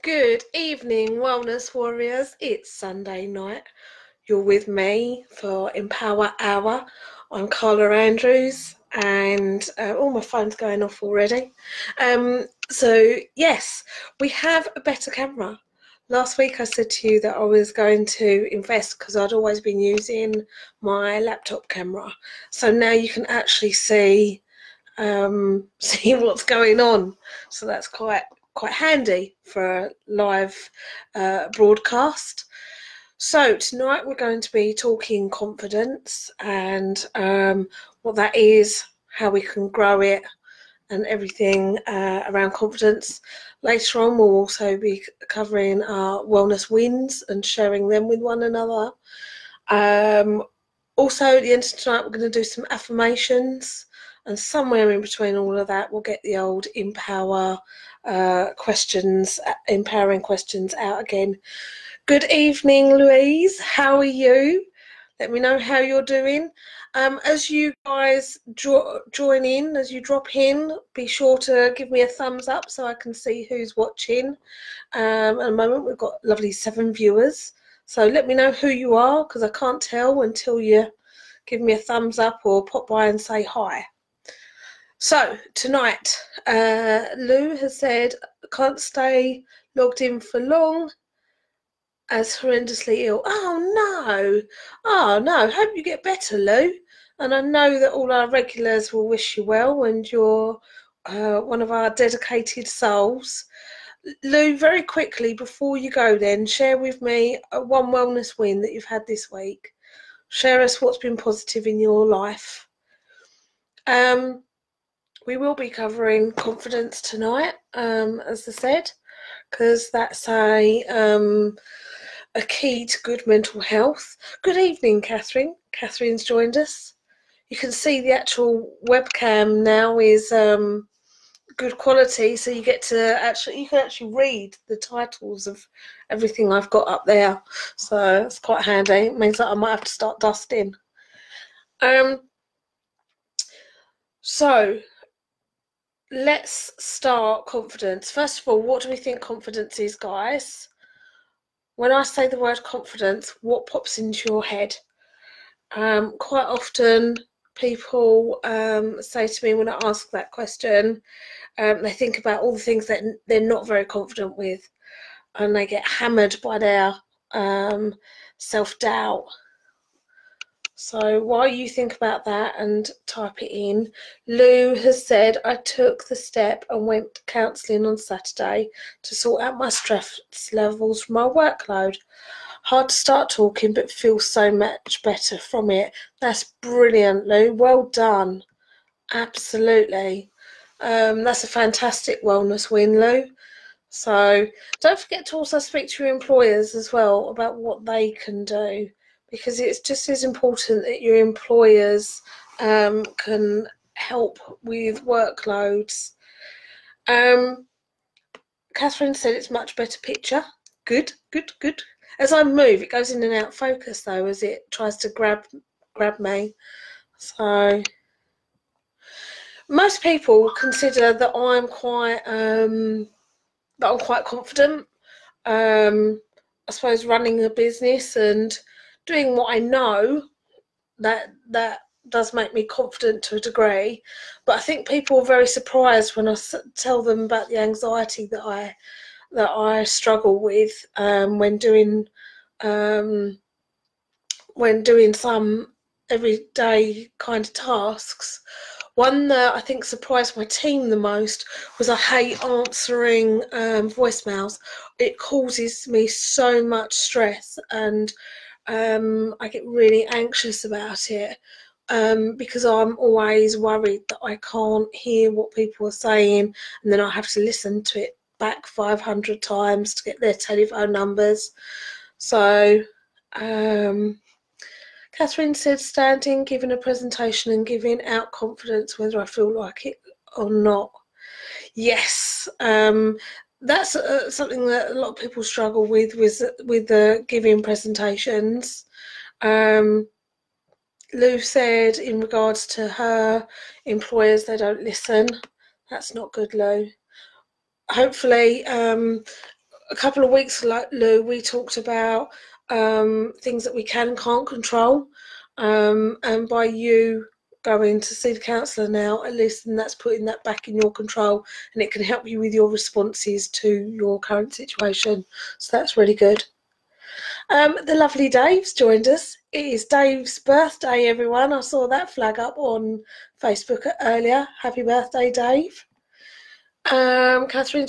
Good evening, Wellness Warriors. It's Sunday night. You're with me for Empower Hour. I'm Carla Andrews, and my phone's going off already. Yes, we have a better camera. Last week I said to you that I was going to invest because I'd always been using my laptop camera. So now you can actually see what's going on. So that's quite handy for a live broadcast. So tonight we're going to be talking confidence and what that is, how we can grow it, and everything around confidence. Later on we'll also be covering our wellness wins and sharing them with one another. Also at the end of tonight we're going to do some affirmations, and somewhere in between all of that we'll get the old empowering questions out again. Good evening, Louise. How are you? Let me know how you're doing. As you guys join in, as you drop in, be sure to give me a thumbs up so I can see who's watching. At the moment we've got lovely 7 viewers. So let me know who you are, because I can't tell until you give me a thumbs up or pop by and say hi. So tonight, Lou has said, can't stay logged in for long as horrendously ill. Oh no, hope you get better, Lou. And I know that all our regulars will wish you well, and you're one of our dedicated souls. Lou, very quickly, before you go then, share with me one wellness win that you've had this week. Share us what's been positive in your life. We will be covering confidence tonight, as I said, because that's a key to good mental health. Good evening, Catherine. Catherine's joined us. You can see the actual webcam now is good quality, so you get to actually read the titles of everything I've got up there, so it's quite handy. It means that I might have to start dusting. So let's start confidence. First of all, what do we think confidence is, guys? When I say the word confidence, what pops into your head? Quite often people say to me when I ask that question, they think about all the things that they're not very confident with, and they get hammered by their self-doubt. So while you think about that and type it in, Lou has said, I took the step and went to counselling on Saturday to sort out my stress levels from my workload. Hard to start talking, but feel so much better from it. That's brilliant, Lou. Well done. Absolutely. That's a fantastic wellness win, Lou. So don't forget to also speak to your employers as well about what they can do, because it's just as important that your employers can help with workloads. Catherine said it's much better picture. Good. As I move, it goes in and out focus though, as it tries to grab me. So most people consider that I'm quite confident. I suppose running a business and doing what I know, that does make me confident to a degree. But I think people are very surprised when I tell them about the anxiety that I struggle with when doing some everyday kind of tasks. One that I think surprised my team the most was I hate answering voicemails. It causes me so much stress, and I get really anxious about it because I'm always worried that I can't hear what people are saying, and then I have to listen to it back 500 times to get their telephone numbers. So Catherine said, standing, giving a presentation and giving out confidence whether I feel like it or not. Yes, that's something that a lot of people struggle with giving presentations. Lou said in regards to her employers, they don't listen. That's not good, Lou. Hopefully a couple of weeks ago, Lou, we talked about things that we can and can't control. And by you going to see the counsellor now, at least then that's putting that back in your control, and it can help you with your responses to your current situation. So that's really good. The lovely Dave's joined us. It is Dave's birthday, everyone. I saw that flag up on Facebook earlier. Happy birthday, Dave. Catherine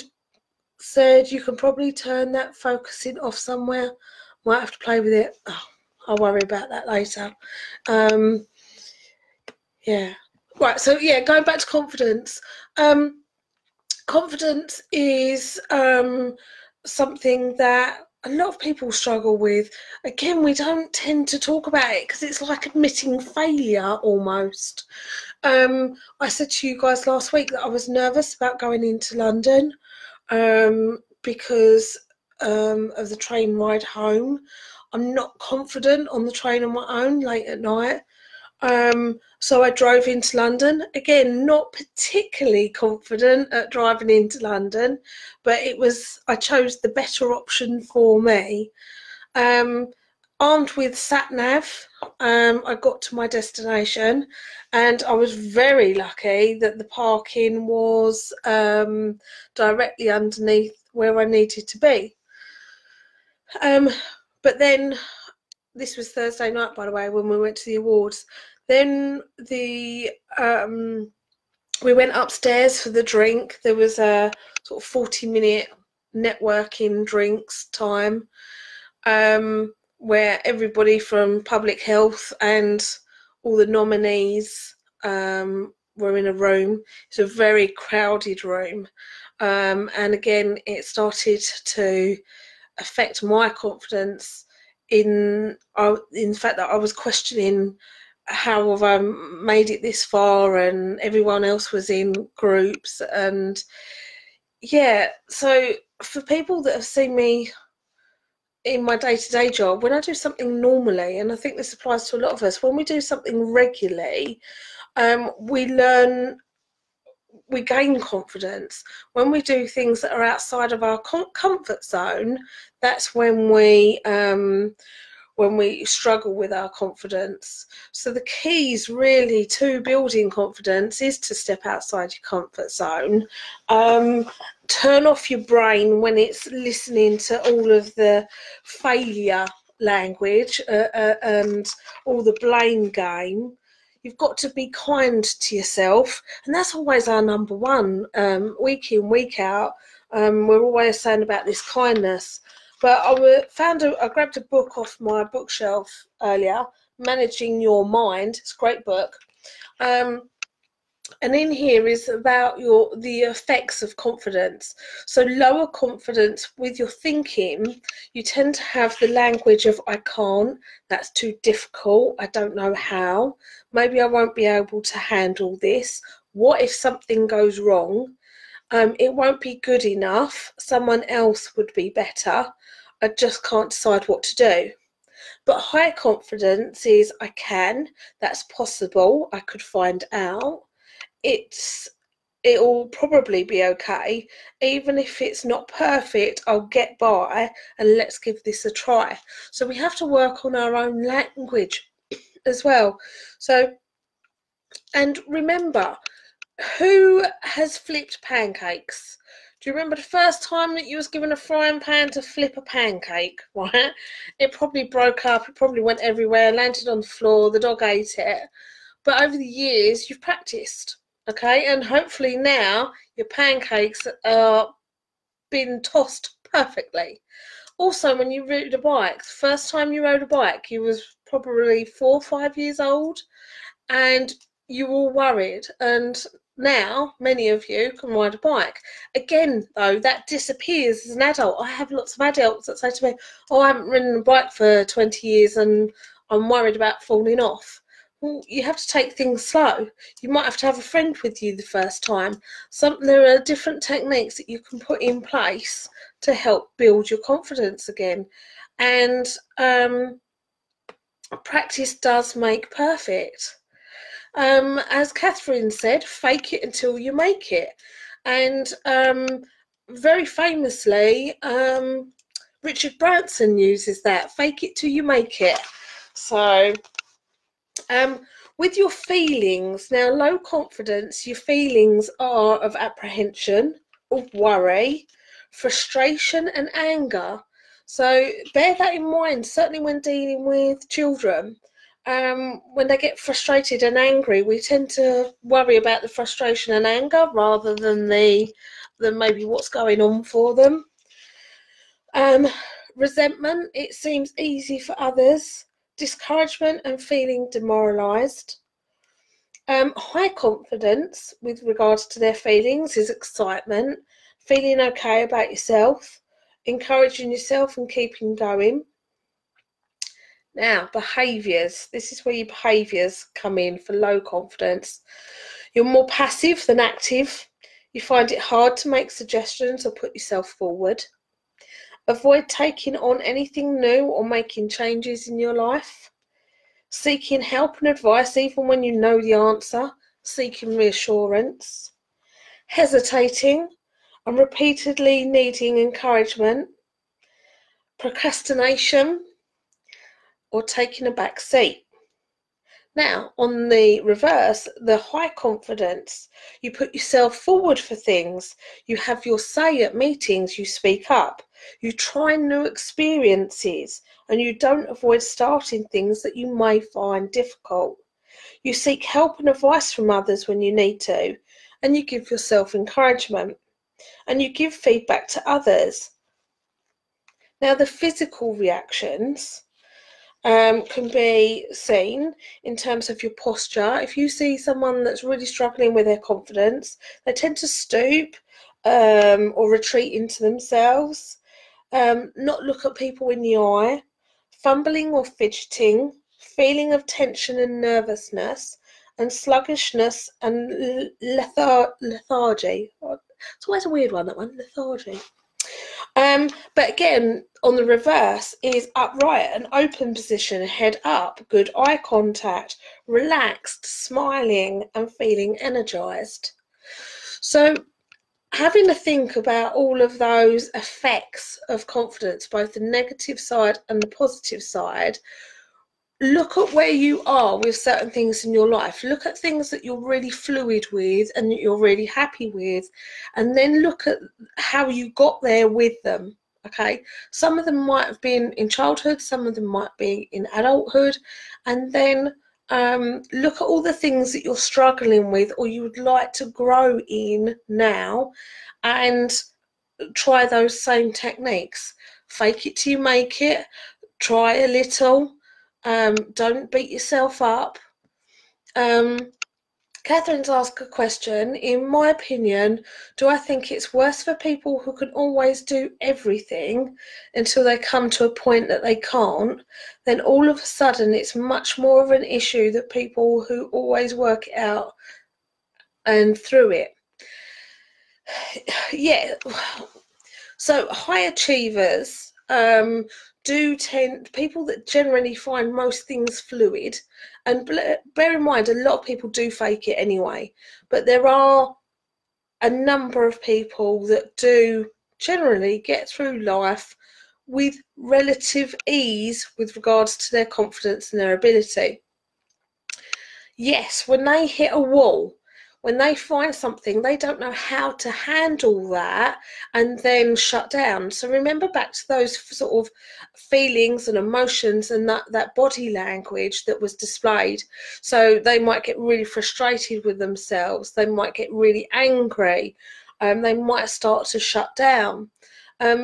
said you can probably turn that focusing off somewhere. Might have to play with it. Oh, I'll worry about that later. Yeah. Right, so yeah, going back to confidence. Confidence is something that a lot of people struggle with. Again, we don't tend to talk about it because it's like admitting failure almost. I said to you guys last week that I was nervous about going into London because of the train ride home. I'm not confident on the train on my own late at night. So I drove into London. Again, not particularly confident at driving into London, but I chose the better option for me. Armed with sat-nav, I got to my destination, and I was very lucky that the parking was directly underneath where I needed to be. But then, this was Thursday night, by the way, when we went to the awards. Then we went upstairs for the drink. There was a sort of 40-minute networking drinks time where everybody from public health and all the nominees were in a room. It's a very crowded room. And again, it started to affect my confidence in the fact that I was questioning how have I made it this far, and everyone else was in groups. And yeah, so for people that have seen me in my day-to-day job, when I do something normally, and I think this applies to a lot of us, when we do something regularly, we learn, we gain confidence. When we do things that are outside of our comfort zone, that's when we struggle with our confidence. So the keys really to building confidence is to step outside your comfort zone. Turn off your brain when it's listening to all of the failure language and all the blame game. You've got to be kind to yourself, and that's always our number one. Week in, week out, we're always saying about this kindness. But I grabbed a book off my bookshelf earlier, Managing Your Mind. It's a great book. And in here is about the effects of confidence. So lower confidence with your thinking, you tend to have the language of I can't, that's too difficult, I don't know how, maybe I won't be able to handle this, what if something goes wrong, it won't be good enough, someone else would be better, I just can't decide what to do. But high confidence is I can, that's possible, I could find out, it'll probably be okay, even if it's not perfect, I'll get by, and let's give this a try. So we have to work on our own language as well. So, and remember, who has flipped pancakes? Do you remember the first time that you was given a frying pan to flip a pancake, right? It probably broke up, it probably went everywhere, landed on the floor, the dog ate it. But over the years, you've practiced, okay? And hopefully now your pancakes are being tossed perfectly. Also, when you rode a bike, the first time you rode a bike, you was probably 4 or 5 years old, and you were worried. And now, many of you can ride a bike. Again, though, that disappears as an adult. I have lots of adults that say to me, oh, I haven't ridden a bike for 20 years and I'm worried about falling off. Well, you have to take things slow. You might have to have a friend with you the first time. There are different techniques that you can put in place to help build your confidence again. And practice does make perfect. As Catherine said, fake it until you make it. And very famously, Richard Branson uses that, fake it till you make it. So with your feelings, now low confidence, your feelings are of apprehension, of worry, frustration and anger. So bear that in mind, certainly when dealing with children. When they get frustrated and angry, we tend to worry about the frustration and anger rather than maybe what's going on for them. Resentment, it seems easy for others. Discouragement and feeling demoralised. High confidence with regards to their feelings is excitement, feeling okay about yourself, encouraging yourself and keeping going. Now, behaviours. This is where your behaviours come in for low confidence. You're more passive than active. You find it hard to make suggestions or put yourself forward. Avoid taking on anything new or making changes in your life. Seeking help and advice even when you know the answer. Seeking reassurance. Hesitating and repeatedly needing encouragement. Procrastination or taking a back seat. Now, on the reverse, the high confidence, you put yourself forward for things, you have your say at meetings, you speak up, you try new experiences, and you don't avoid starting things that you may find difficult. You seek help and advice from others when you need to, and you give yourself encouragement, and you give feedback to others. Now, the physical reactions can be seen in terms of your posture. If you see someone that's really struggling with their confidence, they tend to stoop or retreat into themselves, not look at people in the eye, fumbling or fidgeting, feeling of tension and nervousness, and sluggishness and lethargy. It's always a weird one, that one, lethargy. But again, on the reverse is upright, an open position, head up, good eye contact, relaxed, smiling and feeling energized. So having to think about all of those effects of confidence, both the negative side and the positive side. Look at where you are with certain things in your life. Look at things that you're really fluid with and that you're really happy with, and then look at how you got there with them. Okay, some of them might have been in childhood, some of them might be in adulthood, and then look at all the things that you're struggling with or you would like to grow in now, and try those same techniques. Fake it till you make it. Try a little. Don't beat yourself up. Catherine's asked a question. In my opinion, do I think it's worse for people who can always do everything until they come to a point that they can't? Then all of a sudden it's much more of an issue that people who always work it out and through it. Yeah. So high achievers people that generally find most things fluid, and bear in mind a lot of people do fake it anyway, but there are a number of people that do generally get through life with relative ease with regards to their confidence and their ability. Yes, when they hit a wall, when they find something, they don't know how to handle that and then shut down. So remember back to those sort of feelings and emotions and that body language that was displayed. So they might get really frustrated with themselves. They might get really angry. They might start to shut down.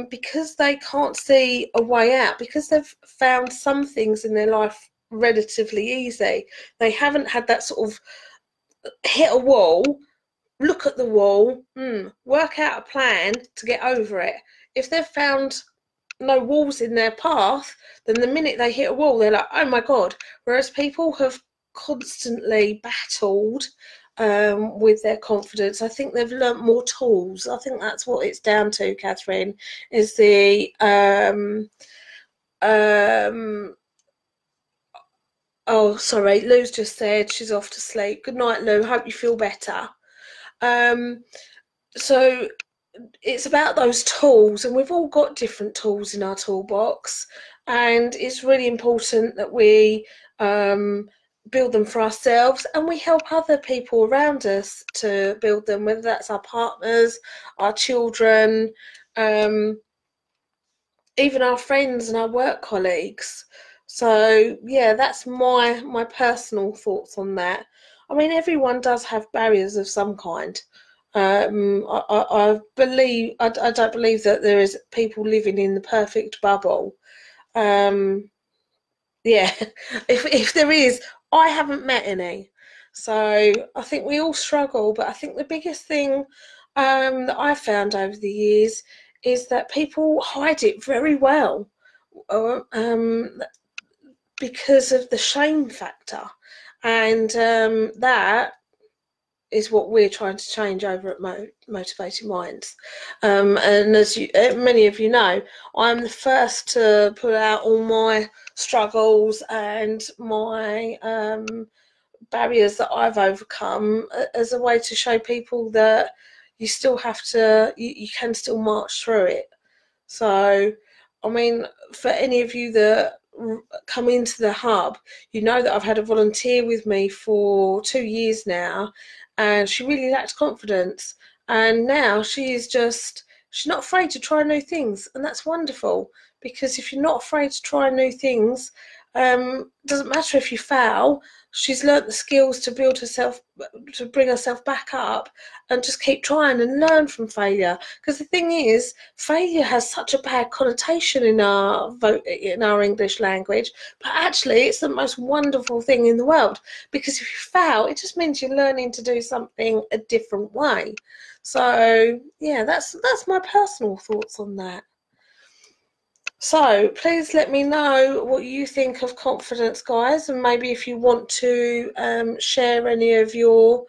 Because they can't see a way out, because they've found some things in their life relatively easy. They haven't had that sort of hit a wall, look at the wall, work out a plan to get over it. If they've found no walls in their path, then the minute they hit a wall, they're like, oh my God. Whereas people have constantly battled with their confidence. I think they've learnt more tools. I think that's what it's down to, Catherine, is the oh, sorry, Lou's just said she's off to sleep. Good night, Lou. Hope you feel better. So it's about those tools, and we've all got different tools in our toolbox, and it's really important that we build them for ourselves, and we help other people around us to build them, whether that's our partners, our children, even our friends and our work colleagues. So yeah, that's my personal thoughts on that. I mean, everyone does have barriers of some kind. I believe I don't believe that there is people living in the perfect bubble. Um, yeah, if there is, I haven't met any. So I think we all struggle, but I think the biggest thing that I've found over the years is that people hide it very well, because of the shame factor, and that is what we're trying to change over at Motivated Minds. And as many of you know, I'm the first to put out all my struggles and my barriers that I've overcome as a way to show people that you still have to, you can still march through it. So, I mean, for any of you that come into the hub, you know that I've had a volunteer with me for 2 years now, and she really lacked confidence. And now she's not afraid to try new things, and that's wonderful, because if you're not afraid to try new things, doesn't matter if you fail. She's learnt the skills to build herself, to bring herself back up, and just keep trying and learn from failure. Because the thing is, failure has such a bad connotation in our English language, but actually it's the most wonderful thing in the world, because if you fail, it just means you're learning to do something a different way. So yeah, that's my personal thoughts on that. So please let me know what you think of confidence, guys, and maybe if you want to share any of your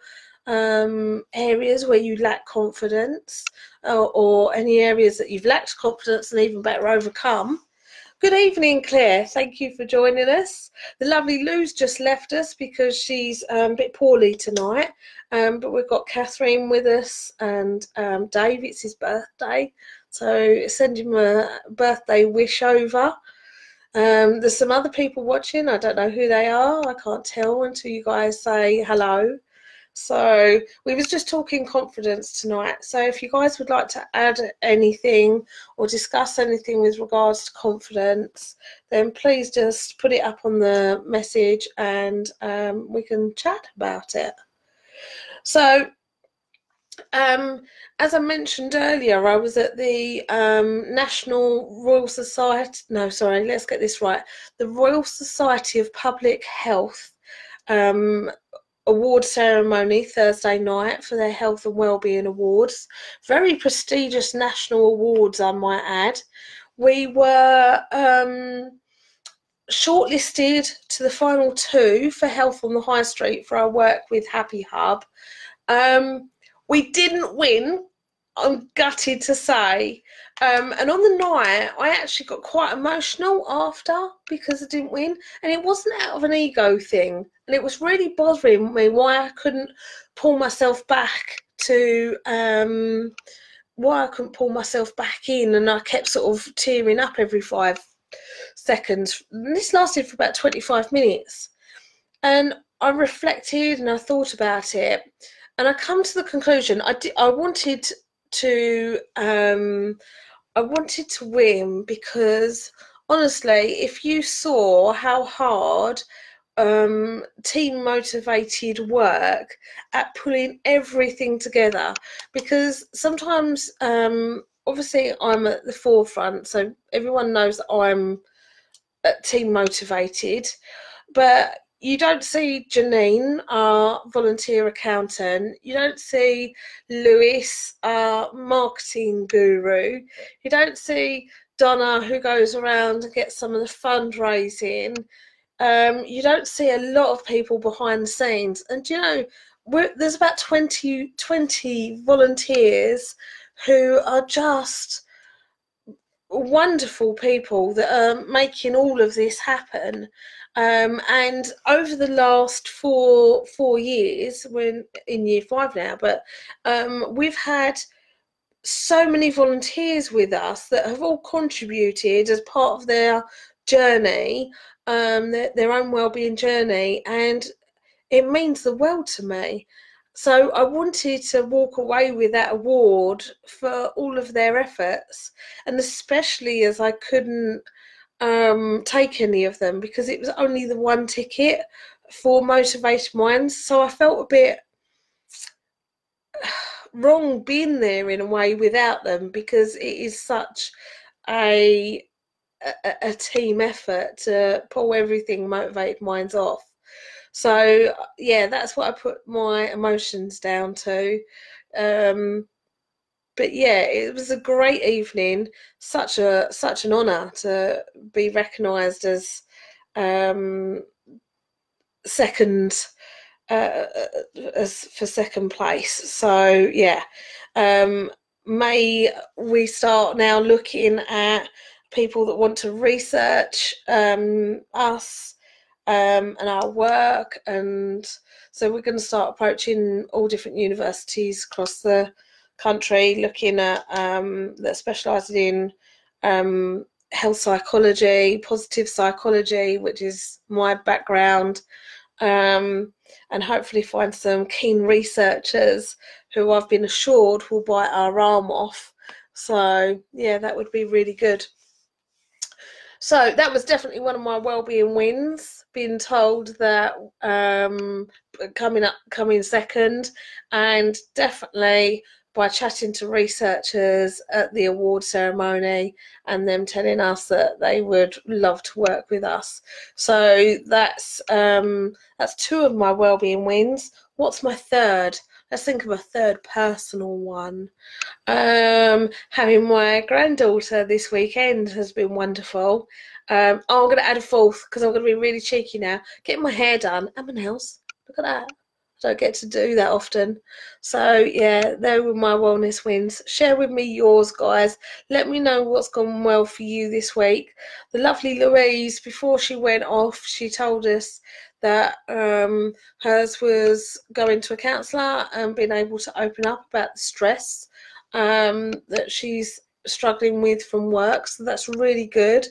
areas where you lack confidence, or any areas that you've lacked confidence and even better overcome. Good evening, Claire. Thank you for joining us. The lovely Lou's just left us because she's a bit poorly tonight, but we've got Catherine with us, and Dave, it's his birthday. So send him a birthday wish over. There's some other people watching. I don't know who they are. I can't tell until you guys say hello. So we was just talking confidence tonight. So if you guys would like to add anything or discuss anything with regards to confidence, then please just put it up on the message, and we can chat about it. So as I mentioned earlier, I was at the National Royal Society, no, sorry, let's get this right, the Royal Society of Public Health award ceremony Thursday night for their Health and Wellbeing Awards. Very prestigious national awards, I might add. We were shortlisted to the final 2 for Health on the High Street for our work with Happy Hub. We didn't win, I'm gutted to say. And on the night, I actually got quite emotional after, because I didn't win. And it wasn't out of an ego thing. And it was really bothering me why I couldn't pull myself back to, why I couldn't pull myself back in. And I kept sort of tearing up every 5 seconds. And this lasted for about 25 minutes. And I reflected and I thought about it. And I come to the conclusion I wanted to win, because honestly, if you saw how hard team motivated work at pulling everything together, because sometimes obviously I'm at the forefront, so everyone knows that I'm team motivated, but you don't see Janine, our volunteer accountant. You don't see Lewis, our marketing guru. You don't see Donna, who goes around and gets some of the fundraising. You don't see a lot of people behind the scenes. And, you know, there's about 20 volunteers who are just wonderful people that are making all of this happen. And over the last four years, we're in year 5 now, but we've had so many volunteers with us that have all contributed as part of their journey, their own wellbeing journey, and it means the world to me. So I wanted to walk away with that award for all of their efforts, and especially as I couldn't take any of them because it was only the one ticket for Motivated Minds. So I felt a bit wrong being there in a way without them, because it is such a team effort to pull everything Motivated Minds off. So yeah, that's what I put my emotions down to. But yeah, it was a great evening. Such an honour to be recognised as second, as for second place. So yeah, may we start now looking at people that want to research us and our work, and so we're going to start approaching all different universities across the country, looking at that specialising in health psychology, positive psychology, which is my background, and hopefully find some keen researchers who I've been assured will bite our arm off. So yeah, that would be really good. So that was definitely one of my wellbeing wins, being told that coming second, and definitely by chatting to researchers at the award ceremony and them telling us that they would love to work with us. So that's two of my wellbeing wins. What's my third? Let's think of a third personal one. Having my granddaughter this weekend has been wonderful. I'm going to add a fourth because I'm going to be really cheeky now. Getting my hair done and my nails. Look at that. I don't get to do that often. So yeah, they were my wellness wins. Share with me yours, guys. Let me know what's gone well for you this week. The lovely Louise, before she went off, she told us that hers was going to a counsellor and being able to open up about the stress that she's struggling with from work. So that's really good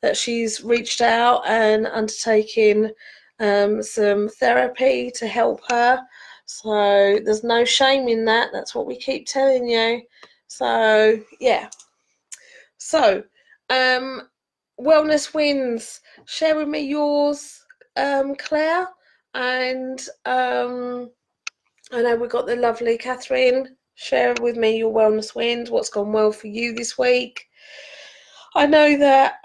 that she's reached out and undertaking some therapy to help her. So there's no shame in that. That's what we keep telling you. So yeah. So wellness wins. Share with me yours, Claire. And I know we've got the lovely Catherine. Share with me your wellness wins. What's gone well for you this week? I know that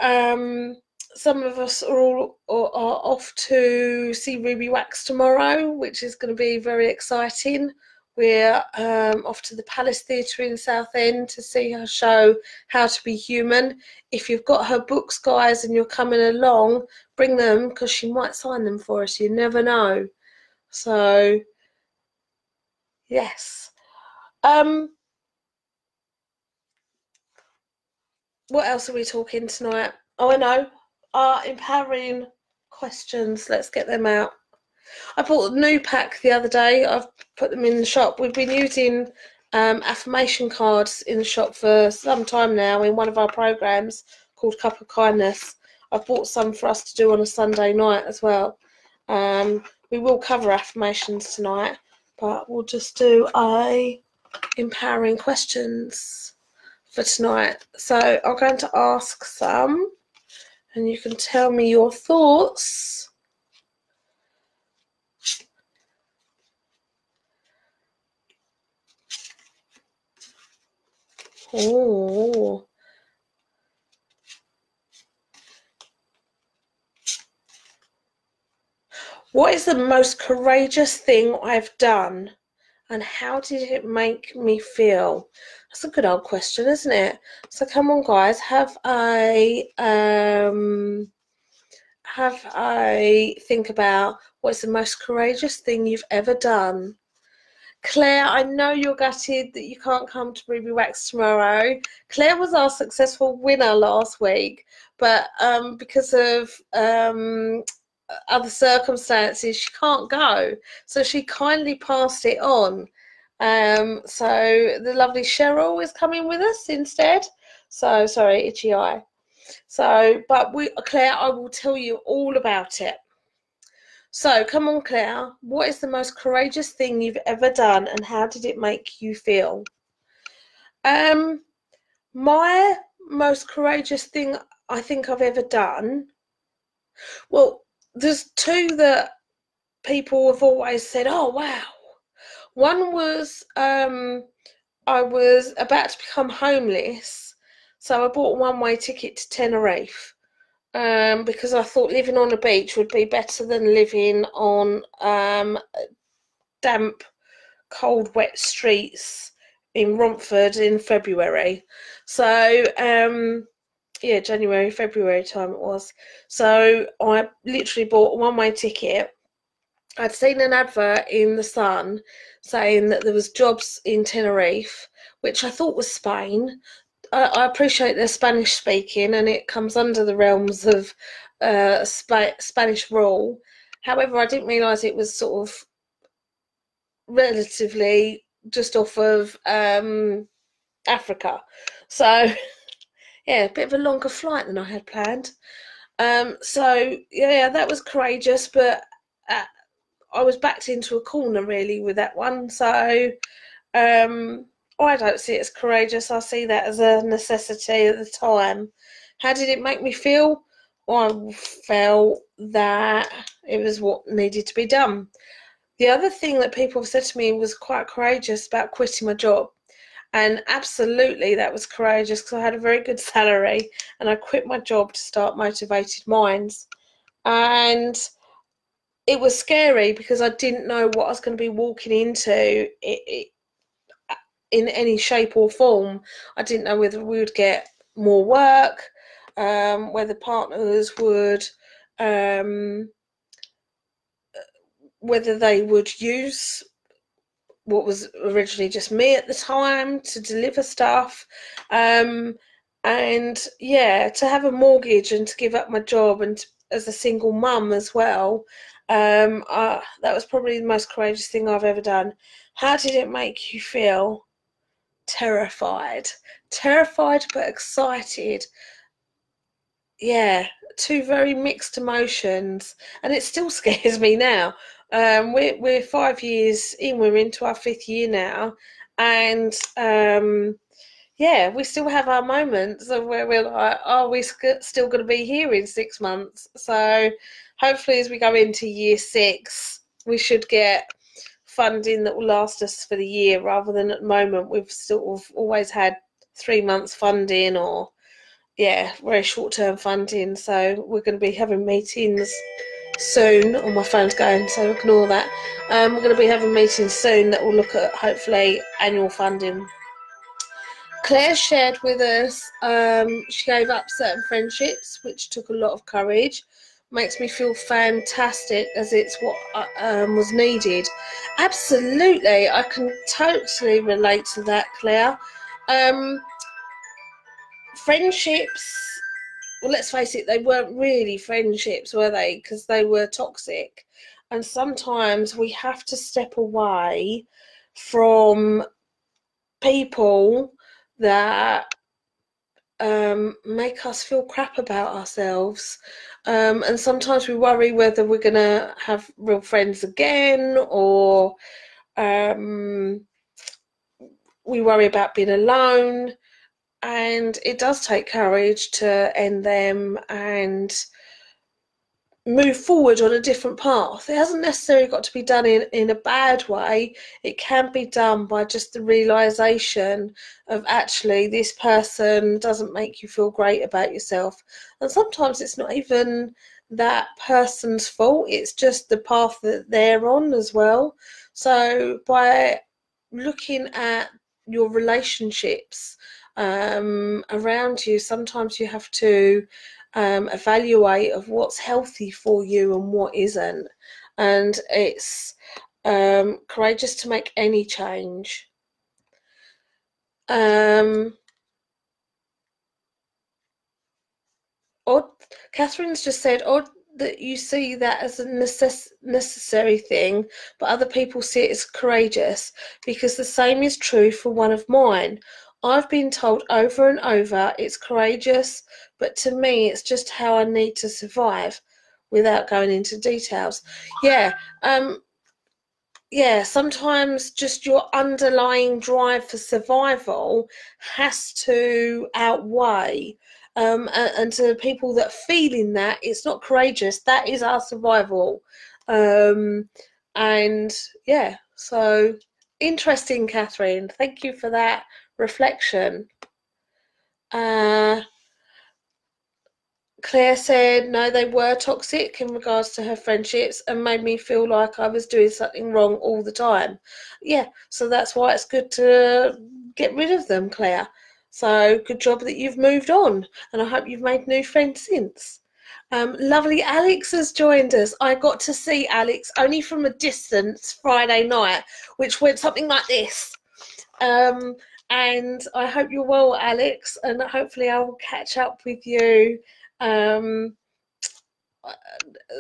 some of us are off to see Ruby Wax tomorrow, which is going to be very exciting. We're off to the Palace Theatre in Southend to see her show How to Be Human. If you've got her books, guys, and you're coming along, bring them because she might sign them for us. You never know. So yes. What else are we talking tonight? Oh, I know. Empowering questions. Let's get them out. I bought a new pack the other day. I've put them in the shop. We've been using affirmation cards in the shop for some time now in one of our programs called Cup of Kindness. I've bought some for us to do on a Sunday night as well. We will cover affirmations tonight, but we'll just do empowering questions for tonight. So I'm going to ask some and you can tell me your thoughts. Oh. What is the most courageous thing I've done, and how did it make me feel? That's a good old question, isn't it? So come on, guys, have I think about what's the most courageous thing you've ever done. Claire, I know you're gutted that you can't come to Ruby Wax tomorrow. Claire was our successful winner last week, but because of other circumstances, she can't go. So she kindly passed it on. So the lovely Cheryl is coming with us instead. So sorry, itchy eye. So, but Claire, I will tell you all about it. So come on, Claire, what is the most courageous thing you've ever done, and how did it make you feel? My most courageous thing I think I've ever done. Well, there's two that people have always said, "Oh, wow." One was I was about to become homeless, so I bought a one-way ticket to Tenerife because I thought living on a beach would be better than living on damp, cold, wet streets in Romford in February. So yeah, January, February time it was. So I literally bought a one-way ticket. I'd seen an advert in the Sun saying that there was jobs in Tenerife, which I thought was Spain. I appreciate they're Spanish speaking and it comes under the realms of Spanish rule. However, I didn't realise it was sort of relatively just off of Africa. So yeah, a bit of a longer flight than I had planned. So yeah, that was courageous, but I was backed into a corner really with that one. So I don't see it as courageous. I see that as a necessity at the time. How did it make me feel? I felt that it was what needed to be done. The other thing that people have said to me was quite courageous about quitting my job. And absolutely, that was courageous because I had a very good salary and I quit my job to start Motivated Minds. And it was scary because I didn't know what I was going to be walking into in any shape or form. I didn't know whether we would get more work, whether partners would, whether they would use what was originally just me at the time to deliver stuff. And yeah, to have a mortgage and to give up my job and as a single mum as well, that was probably the most courageous thing I've ever done. How did it make you feel? Terrified. Terrified but excited. Yeah, two very mixed emotions, and it still scares me now. We're 5 years in, we're into our 5th year now, and yeah, we still have our moments of where we're like, are we still going to be here in 6 months? So hopefully, as we go into year 6, we should get funding that will last us for the year, rather than at the moment we've sort of always had 3 months funding or yeah, very short-term funding. So we're going to be having meetings soon. Oh, my phone's going, so ignore that. We're going to be having meetings soon that will look at hopefully annual funding. Claire shared with us she gave up certain friendships, which took a lot of courage. Makes me feel fantastic as it's what was needed. Absolutely, I can totally relate to that, Claire. Friendships, well, let's face it, they weren't really friendships, were they? Because they were toxic. And sometimes we have to step away from people that make us feel crap about ourselves. And sometimes we worry whether we're going to have real friends again, or we worry about being alone. And it does take courage to end them and move forward on a different path. It hasn't necessarily got to be done in a bad way. It can be done by just the realization of actually this person doesn't make you feel great about yourself. And sometimes it's not even that person's fault, it's just the path that they're on as well. So by looking at your relationships around you, sometimes you have to evaluate of what's healthy for you and what isn't, and it's courageous to make any change. Catherine's just said, that you see that as a necessary thing, but other people see it as courageous, because the same is true for one of mine. I've been told over and over it's courageous, but to me it's just how I need to survive, without going into details. Yeah, yeah, sometimes just your underlying drive for survival has to outweigh. And to people that are feeling that, it's not courageous, that is our survival. Um, and yeah, so interesting, Catherine. Thank you for that reflection. Uh, Claire said, no, they were toxic in regards to her friendships and made me feel like I was doing something wrong all the time. Yeah, so that's why it's good to get rid of them, Claire. So good job that you've moved on, and I hope you've made new friends since. Lovely Alex has joined us. I got to see Alex only from a distance Friday night, which went something like this. And I hope you're well, Alex, and hopefully I will catch up with you um,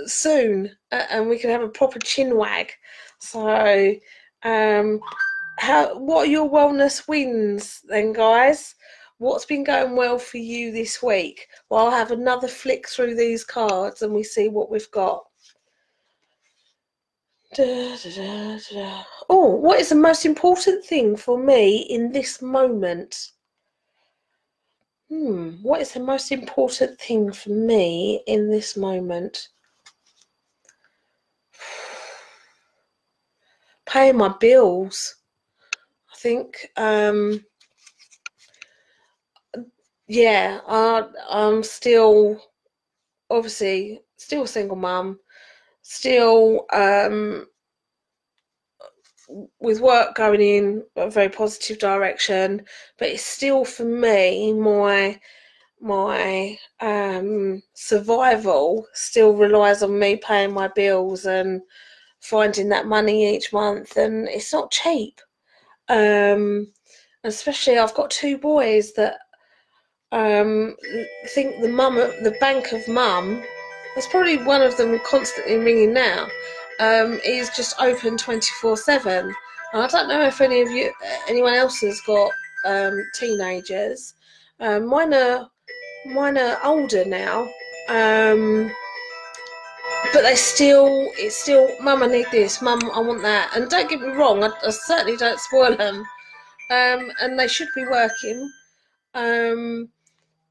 soon, and we can have a proper chin wag. So, what are your wellness wins then, guys? What's been going well for you this week? Well, I'll have another flick through these cards and we see what we've got. Oh, what is the most important thing for me in this moment? What is the most important thing for me in this moment? Paying my bills. I think, yeah, I'm still, obviously, still a single mum, still with work going in a very positive direction, but it's still, for me, my survival still relies on me paying my bills and finding that money each month, and it's not cheap. Especially I've got two boys that think the bank of mum, there's probably one of them constantly ringing now, is just open 24/7. And I don't know if anyone else has got teenagers. Mine are older now, but it's still, Mum, I need this, Mum, I want that. And don't get me wrong, I certainly don't spoil them, and they should be working,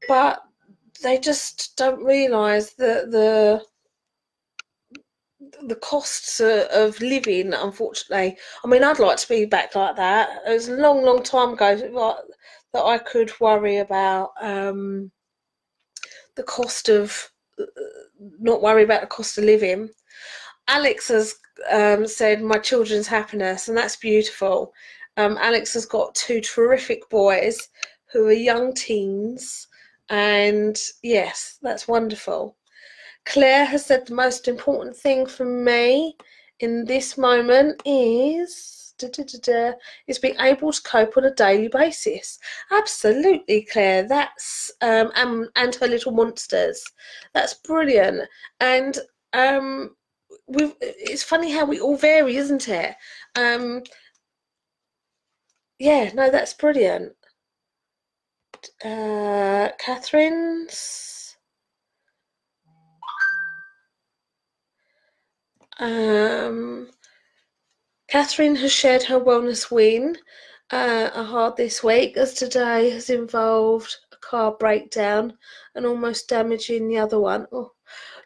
but they just don't realise the costs of living, unfortunately. I mean, I'd like to be back like that. It was a long, long time ago that I could worry about the cost of, not worry about the cost of living. Alex has said my children's happiness, and that's beautiful. Alex has got two terrific boys who are young teens, and yes, that's wonderful. Claire has said the most important thing for me in this moment is being able to cope on a daily basis. Absolutely, Claire. That's and her little monsters. That's brilliant. And it's funny how we all vary, isn't it? Yeah, no, that's brilliant. Catherine's. Catherine has shared her wellness win hard this week, as today has involved a car breakdown and almost damaging the other one. Oh.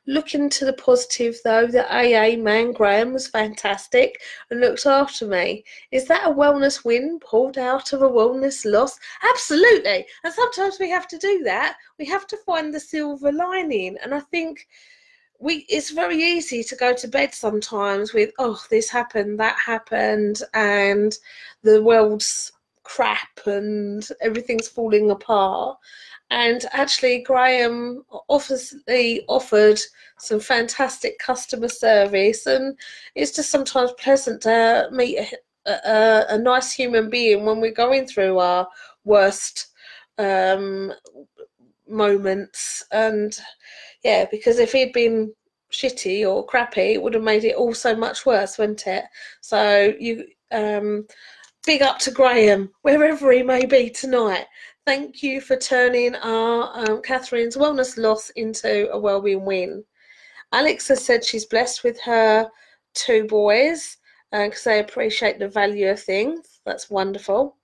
Looking to the positive, though, the AA man Graham was fantastic and looked after me. Is that a wellness win pulled out of a wellness loss? Absolutely. And sometimes we have to do that. We have to find the silver lining. And I think it's very easy to go to bed sometimes with, oh, this happened, that happened, and the world's crap and everything's falling apart. And actually, Graham obviously offered some fantastic customer service, and it's just sometimes pleasant to meet a nice human being when we're going through our worst moments. And yeah, because if he'd been shitty or crappy, it would have made it all so much worse, wouldn't it? So you big up to Graham, wherever he may be tonight. Thank you for turning our Catherine's wellness loss into a wellbeing win. Alex has said she's blessed with her 2 boys because they appreciate the value of things. That's wonderful.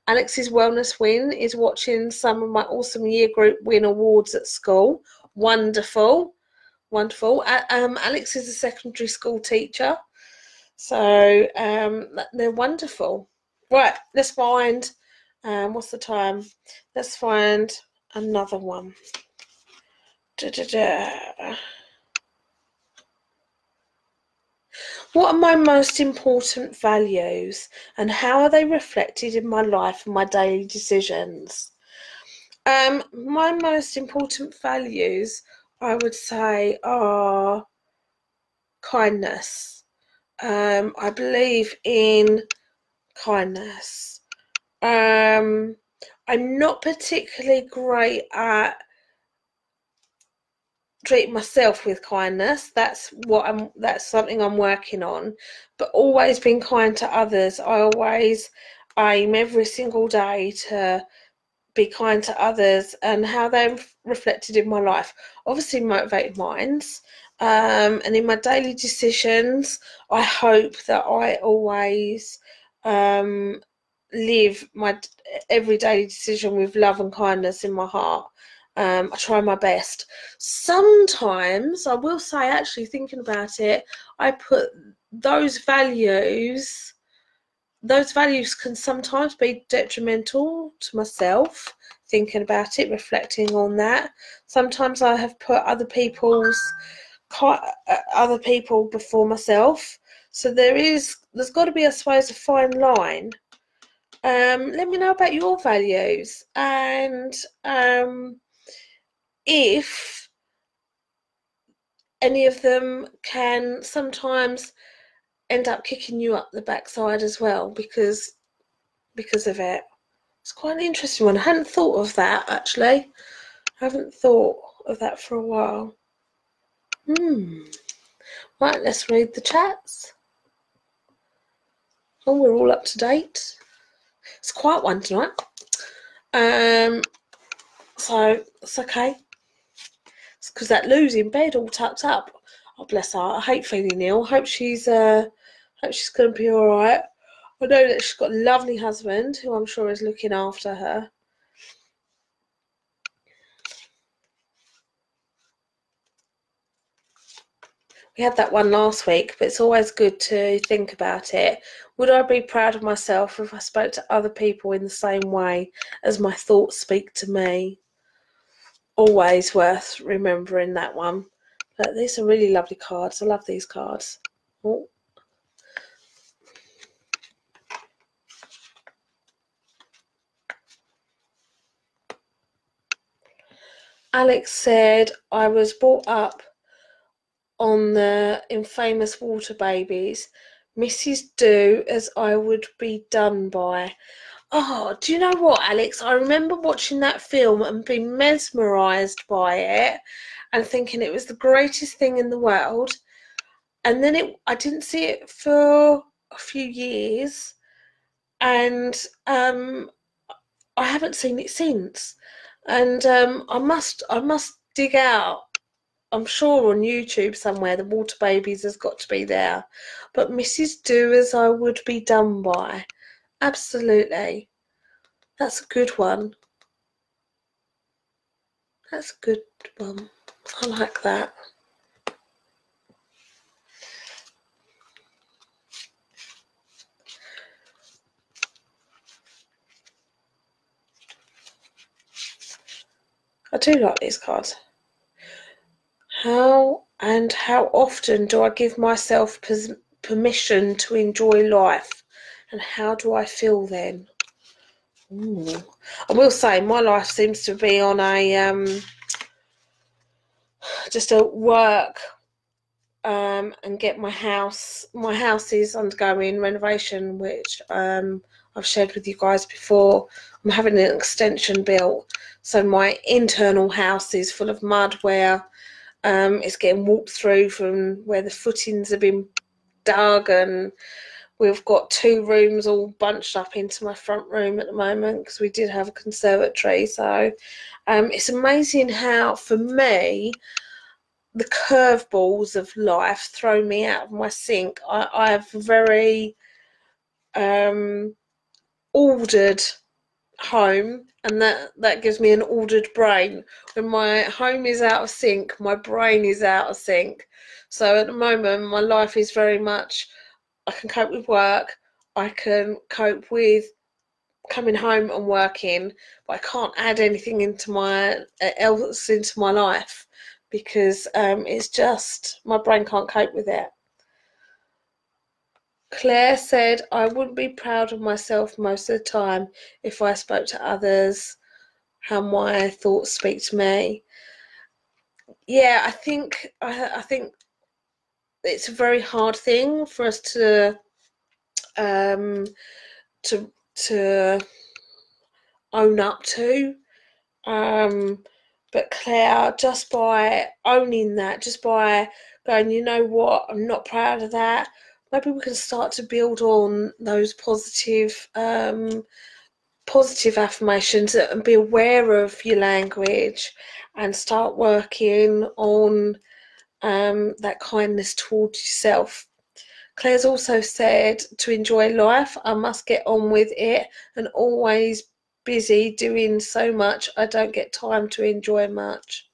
Alex's wellness win is watching some of my awesome year group win awards at school. Wonderful. Wonderful. Alex is a secondary school teacher. So they're wonderful. Right, let's find, what's the time? Let's find another one. What are my most important values and how are they reflected in my life and my daily decisions? My most important values, I would say, are kindness. I believe in kindness. I'm not particularly great at treating myself with kindness. That's something I'm working on. But always being kind to others. I always aim every single day to be kind to others, and how they're reflected in my life. Obviously motivated minds. And in my daily decisions, I hope that I always live my every daily decision with love and kindness in my heart. I try my best. Sometimes, I will say, actually thinking about it, I put those values can sometimes be detrimental to myself, thinking about it, reflecting on that. Sometimes I have put other people before myself. So there's got to be, I suppose, a fine line. Let me know about your values, and if any of them can sometimes end up kicking you up the backside as well because of it. It's quite an interesting one. I hadn't thought of that, actually. I haven't thought of that for a while. Right, let's read the chats. Oh, we're all up to date. It's a quiet one tonight. So it's okay. It's because that Lou's in bed all tucked up. Oh, bless her. I hate feeling ill. Hope she's going to be all right. I know that she's got a lovely husband who I'm sure is looking after her. We had that one last week, but it's always good to think about it. Would I be proud of myself if I spoke to other people in the same way as my thoughts speak to me? Always worth remembering that one. But these are really lovely cards. I love these cards. Oh. Alex said, I was brought up on the infamous Water Babies. Mrs. Do as I would be done by. Oh, do you know what, Alex? I remember watching that film and being mesmerised by it and thinking it was the greatest thing in the world. And then I didn't see it for a few years, and I haven't seen it since. And I must dig out. I'm sure on YouTube somewhere the Water Babies has got to be there. But Mrs. Do as I would be done by. Absolutely. That's a good one. That's a good one. I like that. I do like these cards. How often do I give myself permission to enjoy life? And how do I feel then? Ooh. I will say my life seems to be on a just a work and get my house is undergoing renovation, which I've shared with you guys before. I'm having an extension built, so my internal house is full of mud where It's getting walked through from where the footings have been dug, and we've got 2 rooms all bunched up into my front room at the moment because we did have a conservatory. So it's amazing how, for me, the curveballs of life throw me out of my sync. I have a very ordered home, and that gives me an ordered brain. When my home is out of sync, my brain is out of sync. So at the moment, my life is very much, I can cope with work, I can cope with coming home and working, but I can't add anything into my else into my life because it's just, my brain can't cope with it. Claire said, I wouldn't be proud of myself most of the time if I spoke to others how my thoughts speak to me. Yeah, I think it's a very hard thing for us to um, to own up to. But Claire, just by owning that, just by going, you know what, I'm not proud of that, maybe we can start to build on those positive affirmations and be aware of your language and start working on that kindness towards yourself. Claire's also said to enjoy life, I must get on with it and always busy doing so much I don't get time to enjoy much.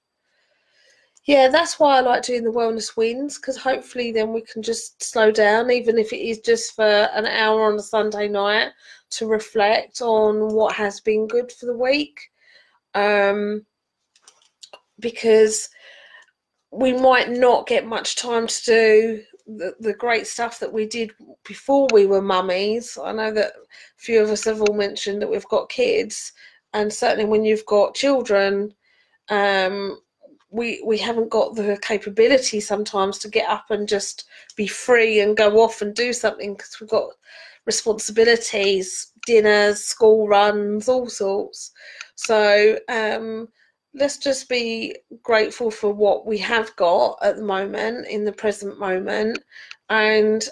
Yeah, that's why I like doing the wellness wins, because hopefully then we can just slow down, even if it is just for an hour on a Sunday night, to reflect on what has been good for the week. Because we might not get much time to do the great stuff that we did before we were mummies. I know that a few of us have all mentioned that we've got kids, and certainly when you've got children, we haven't got the capability sometimes to get up and just be free and go off and do something, because we've got responsibilities, dinners, school runs, all sorts. So let's just be grateful for what we have got at the moment, in the present moment, and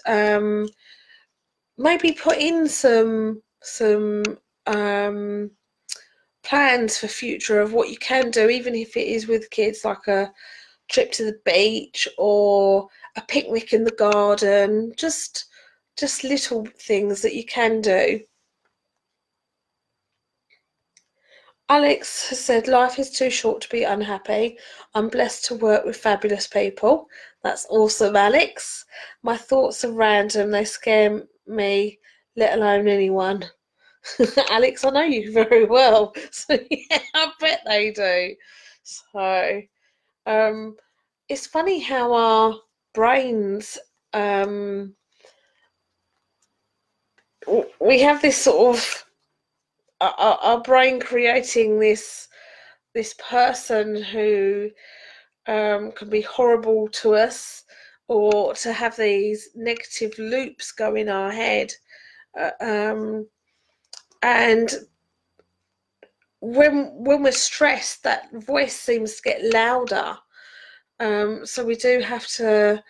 maybe put in some plans for future of what you can do, even if it is with kids, like a trip to the beach or a picnic in the garden, just little things that you can do. Alex has said, life is too short to be unhappy. I'm blessed to work with fabulous people. That's awesome, Alex. My thoughts are random. They scare me, let alone anyone. Alex, I know you very well. So, yeah, I bet they do. So, it's funny how our brains, we have this sort of, our brain creating this person who can be horrible to us, or to have these negative loops go in our head. And when we're stressed, that voice seems to get louder. So we do have to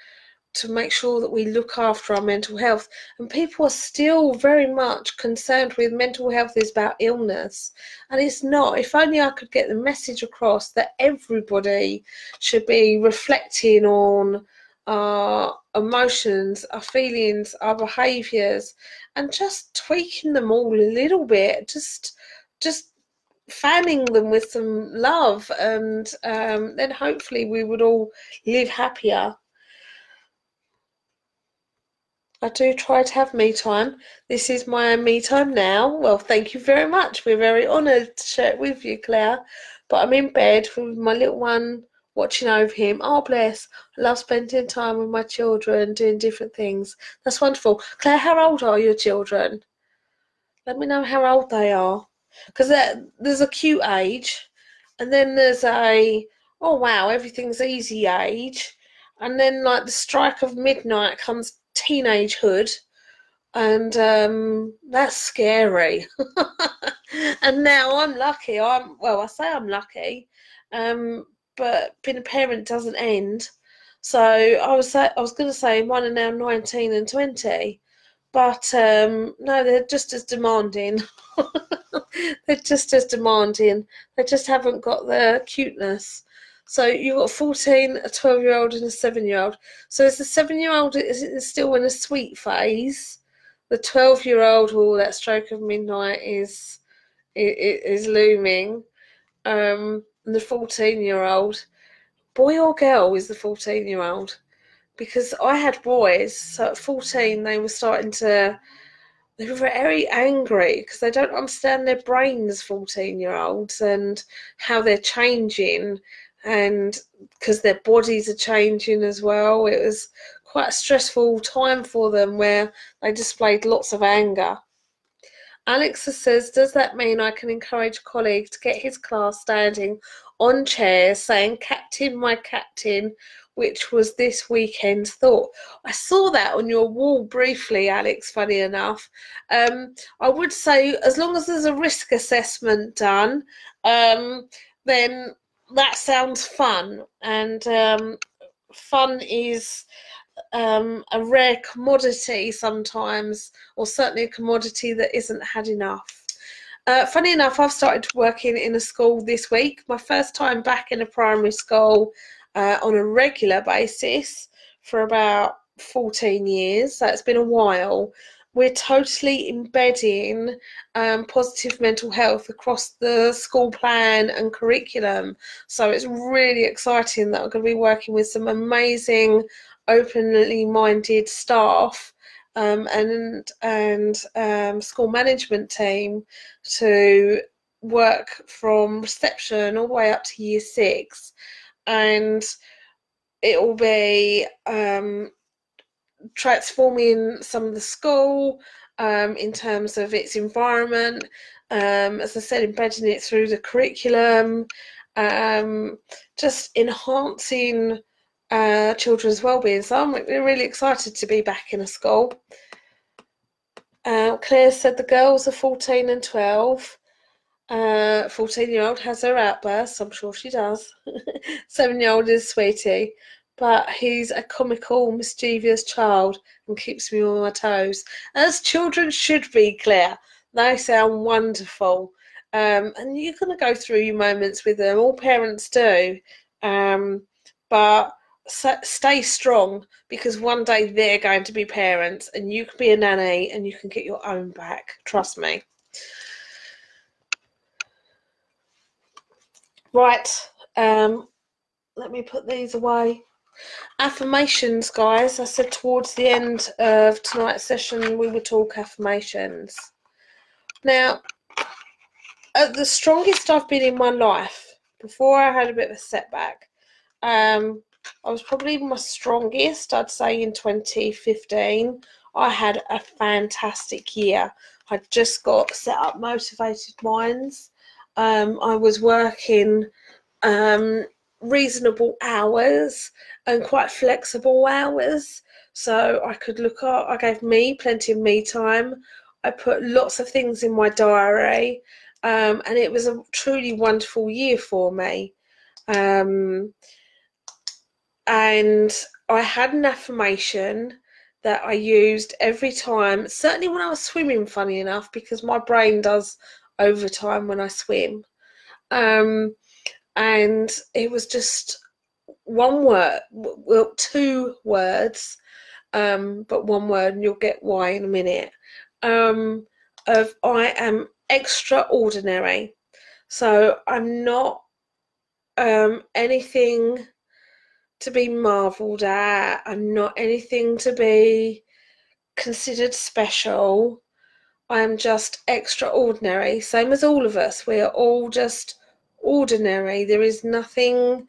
make sure that we look after our mental health. And people are still very much concerned with mental health is about illness, and it's not. If only I could get the message across that everybody should be reflecting on our emotions, our feelings, our behaviours, and just tweaking them all a little bit, just fanning them with some love, and then hopefully we would all live happier. I do try to have me time. This is my me time now. Well, thank you very much. We're very honoured to share it with you, Claire. But I'm in bed with my little one, watching over him. Oh, bless. I love spending time with my children, doing different things. That's wonderful. Claire, how old are your children? Let me know how old they are. Because there's a cute age, and then there's a, oh, wow, everything's easy age. And then, like, the strike of midnight comes teenagehood, and that's scary. And now I'm lucky. I say I'm lucky, but being a parent doesn't end. So I was going to say mine are now 19 and 20, but no, they're just as demanding. They're just as demanding. They just haven't got the cuteness. So you've got 14, a 12-year-old and a 7-year-old. So is the 7-year-old is still in a sweet phase? The 12-year-old, oh, that stroke of midnight is looming. And the 14-year-old, boy or girl is the 14-year-old? Because I had boys, so at 14 they were very angry because they don't understand their brains, 14-year-olds, and how they're changing, and because their bodies are changing as well. It was quite a stressful time for them where they displayed lots of anger. Alexa says, does that mean I can encourage a colleague to get his class standing on chairs saying, Captain, my captain, which was this weekend's thought? I saw that on your wall briefly, Alex, funny enough. I would say as long as there's a risk assessment done, then that sounds fun. And fun is a rare commodity sometimes, or certainly a commodity that isn't had enough. Funny enough, I've started working in a school this week, my first time back in a primary school on a regular basis for about 14 years, so it's been a while. We're totally embedding positive mental health across the school plan and curriculum, so it's really exciting that I'm going to be working with some amazing openly minded staff and school management team to work from reception all the way up to year 6, and it will be transforming some of the school in terms of its environment, as I said, embedding it through the curriculum, just enhancing children's wellbeing. So I'm really excited to be back in a school. Claire said the girls are 14 and 12. 14-year-old has her outbursts, I'm sure she does. 7-year-old is sweetie, but he's a comical, mischievous child and keeps me on my toes. As children should be, Claire. They sound wonderful. And you're going to go through your moments with them. All parents do. But stay strong, because one day they're going to be parents and you can be a nanny and you can get your own back. Trust me. Right, let me put these away. Affirmations, guys. I said towards the end of tonight's session we would talk affirmations. Now, at the strongest I've been in my life, before I had a bit of a setback, I was probably my strongest, I'd say, in 2015. I had a fantastic year. I'd just got set up Motivated Minds. I was working reasonable hours and quite flexible hours, so I could look up. I gave me plenty of me time. I put lots of things in my diary, and it was a truly wonderful year for me. And I had an affirmation that I used every time, certainly when I was swimming, funny enough, because my brain does overtime when I swim. And it was just one word, well, 2 words, but one word, and you'll get why in a minute, of I am extraordinary. So I'm not anything to be marvelled at. I'm not anything to be considered special. I am just extraordinary, same as all of us. We are all just ordinary. There is nothing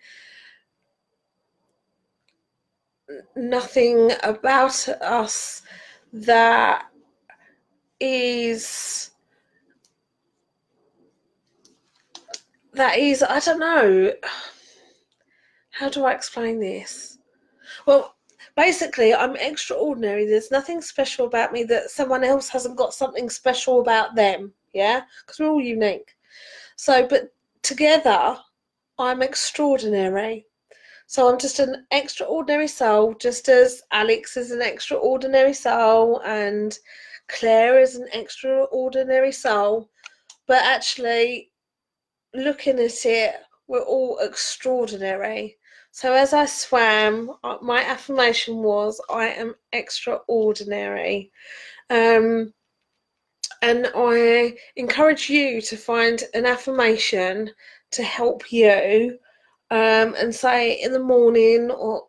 about us that is, I don't know, how do I explain this? Well, basically, I'm extraordinary. There's nothing special about me that someone else hasn't got something special about them, yeah? Because we're all unique. So, but together, I'm extraordinary. So I'm just an extraordinary soul, just as Alex is an extraordinary soul and Claire is an extraordinary soul. But actually, looking at it, we're all extraordinary. So as I swam, my affirmation was, I am extraordinary. And I encourage you to find an affirmation to help you, and say it in the morning, or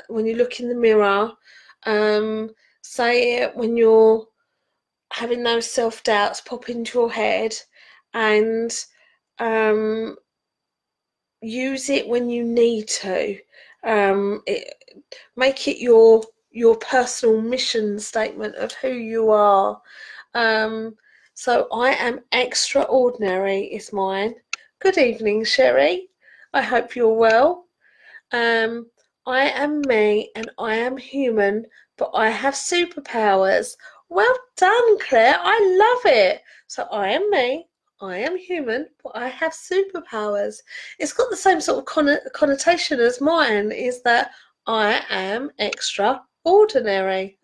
when you look in the mirror. Say it when you're having those self-doubts pop into your head, and um, use it when you need to. Make it your personal mission statement of who you are. So I am extraordinary is mine. Good evening, Sherry. I hope you're well. Um, I am me and I am human, but I have superpowers. Well done, Claire. I love it. So I am me, I am human, but I have superpowers. It's got the same sort of connotation as mine, is that I am extraordinary.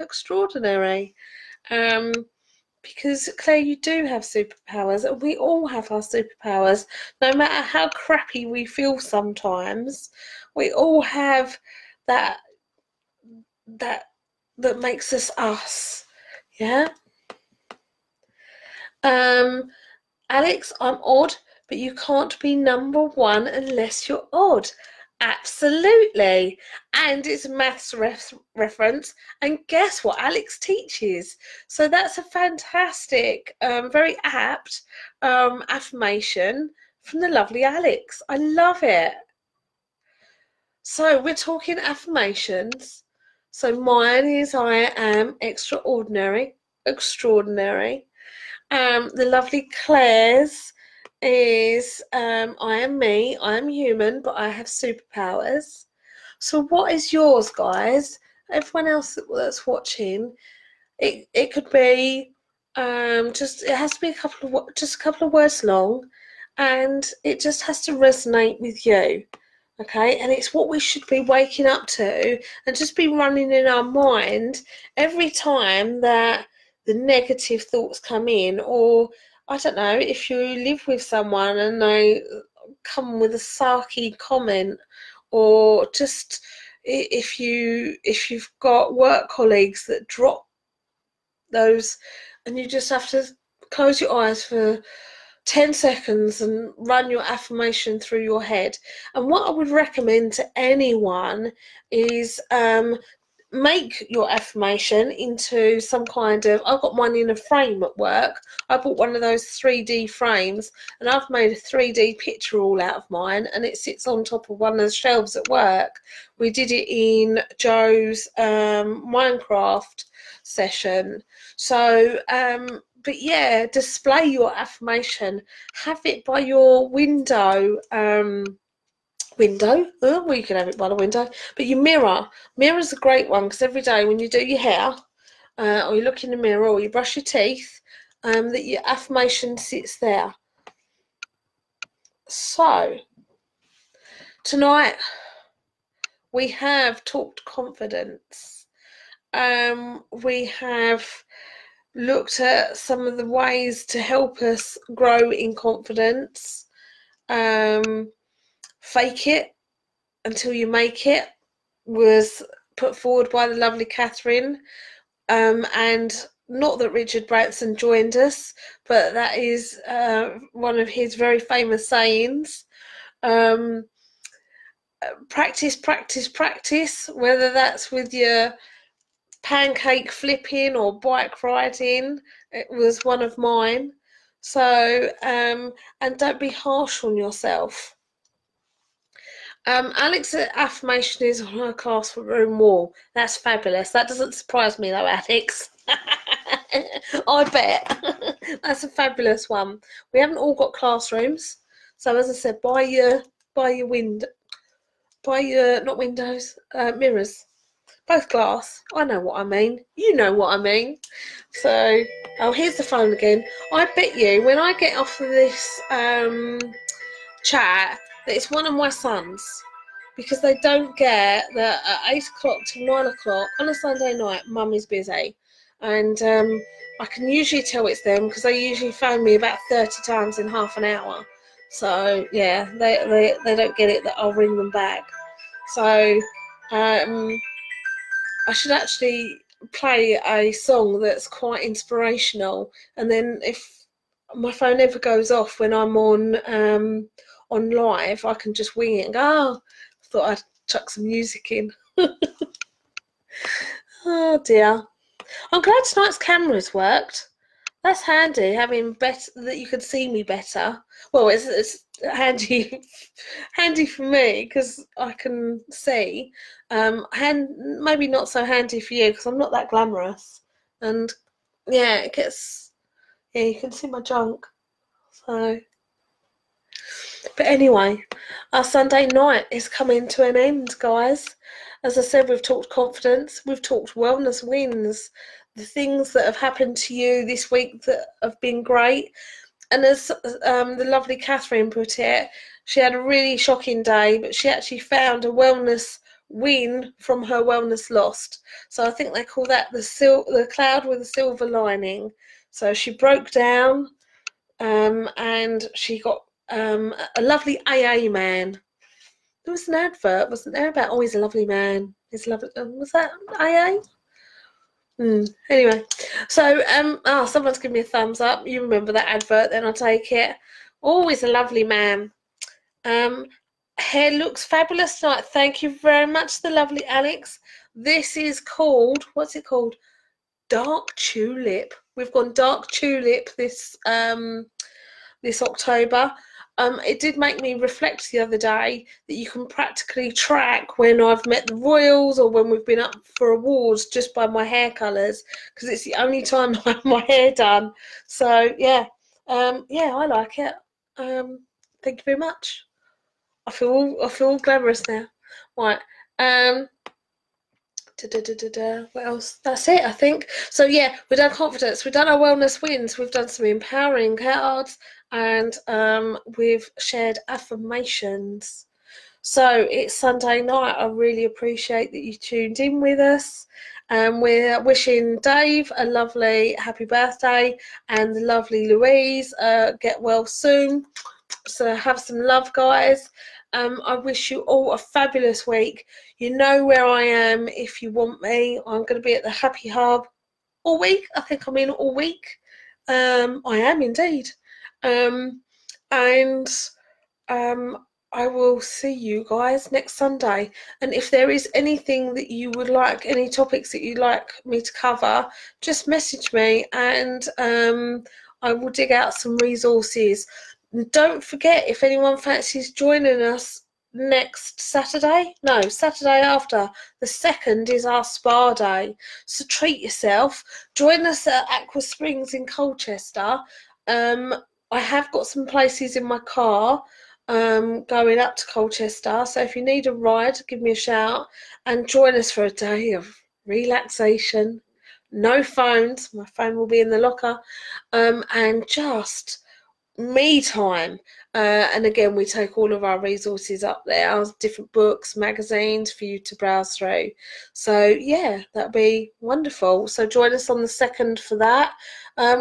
Because Claire, you do have superpowers, and we all have our superpowers. No matter how crappy we feel sometimes, we all have that that that makes us us. Yeah. Alex, I'm odd, but you can't be number one unless you're odd. Absolutely. And it's a maths reference. And guess what Alex teaches? So that's a fantastic, very apt affirmation from the lovely Alex. I love it. So we're talking affirmations. So mine is, I am extraordinary. The lovely Claire's is, I am me, I am human, but I have superpowers. So what is yours, guys? Everyone else that's watching, it could be, just, it has to be a couple of words long, and it just has to resonate with you. Okay, and it's what we should be waking up to and just be running in our mind every time that the negative thoughts come in. Or I don't know, if you live with someone and they come with a sarky comment, or just if you've got work colleagues that drop those, and you just have to close your eyes for 10 seconds and run your affirmation through your head. And what I would recommend to anyone is, make your affirmation into some kind of, I've got one in a frame at work. I bought one of those 3D frames, and I've made a 3D picture all out of mine, and it sits on top of one of the shelves at work. We did it in Joe's Minecraft session. So but yeah, display your affirmation. Have it by your window. Well, you can have it by the window. But your mirror's a great one, because every day when you do your hair, or you look in the mirror, or you brush your teeth, that your affirmation sits there. So tonight we have talked confidence. We have looked at some of the ways to help us grow in confidence. Fake it until you make it was put forward by the lovely Catherine, and not that Richard Branson joined us, but that is one of his very famous sayings. Practice, whether that's with your pancake flipping or bike riding. It was one of mine. So and don't be harsh on yourself. Alex's affirmation is on her classroom wall. That's fabulous. That doesn't surprise me though, Alex. I bet. That's a fabulous one. We haven't all got classrooms, so as I said, buy your not windows, mirrors. Both glass. I know what I mean. You know what I mean. So, oh, here's the phone again. I bet you when I get off of this chat, that it's one of my sons, because they don't get that at 8 o'clock to 9 o'clock on a Sunday night, mum is busy. And I can usually tell it's them because they usually phone me about 30 times in half an hour. So, yeah, they don't get it that I'll ring them back. So, I should actually play a song that's quite inspirational, and then if my phone ever goes off when I'm on live, I can just wing it and go, oh, I thought I'd chuck some music in. Oh dear. I'm glad tonight's cameras worked. That's handy, having better that you can see me better. Well, it's handy handy for me because I can see. Maybe not so handy for you because I'm not that glamorous. And yeah, it gets, yeah, you can see my junk. So, but anyway, our Sunday night is coming to an end, guys. As I said, we've talked confidence, we've talked wellness wins, the things that have happened to you this week that have been great. And as the lovely Catherine put it, she had a really shocking day, but she actually found a wellness win from her wellness lost. So I think they call that the cloud with a silver lining. So she broke down, and she got a lovely AA man. There was an advert, wasn't there, about, oh, he's a lovely man. He's lovely. Was that AA? Anyway, so someone's given me a thumbs up. You remember that advert? Then I'll take it. Always a lovely man. Hair looks fabulous tonight. Thank you very much, the lovely Alex. This is called, what's it called? Dark Tulip. We've gone Dark Tulip this October. It did make me reflect the other day that you can practically track when I've met the royals or when we've been up for awards just by my hair colours, because it's the only time I have my hair done. So yeah, yeah, I like it. Thank you very much. I feel all glamorous now. Right. What else? That's it, I think. So yeah, we've done confidence, we've done our wellness wins, we've done some empowering cards, and we've shared affirmations. So it's Sunday night. I really appreciate that you tuned in with us. We're wishing Dave a lovely happy birthday, and the lovely Louise get well soon. So have some love, guys. I wish you all a fabulous week. You know where I am if you want me. I'm going to be at the Happy Hub all week. I think I'm in all week. I am indeed. And I will see you guys next Sunday. And if there is anything that you would like, any topics that you'd like me to cover, just message me, and I will dig out some resources. Don't forget, if anyone fancies joining us next Saturday, no, Saturday after, the 2nd is our spa day. So treat yourself. Join us at Aqua Springs in Colchester. I have got some places in my car going up to Colchester. So if you need a ride, give me a shout and join us for a day of relaxation. No phones. My phone will be in the locker. And just me time. And again, we take all of our resources up there, different books, magazines for you to browse through. So yeah, that'd be wonderful. So join us on the 2nd for that.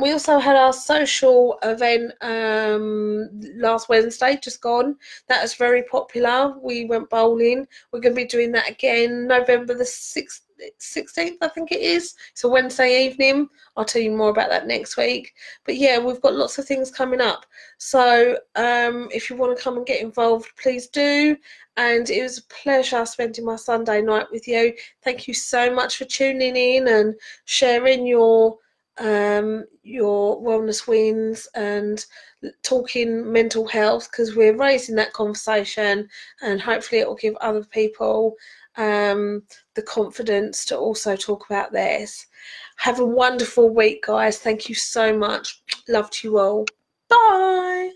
We also had our social event last Wednesday, just gone. That was very popular. We went bowling. We're going to be doing that again November the 16th, I think it is. It's a Wednesday evening. I'll tell you more about that next week. But yeah, we've got lots of things coming up. So if you want to come and get involved, please do. And it was a pleasure spending my Sunday night with you. Thank you so much for tuning in and sharing your wellness wins and talking mental health, because we're raising that conversation, and hopefully it will give other people the confidence to also talk about theirs. Have a wonderful week, guys. Thank you so much. Love to you all. Bye.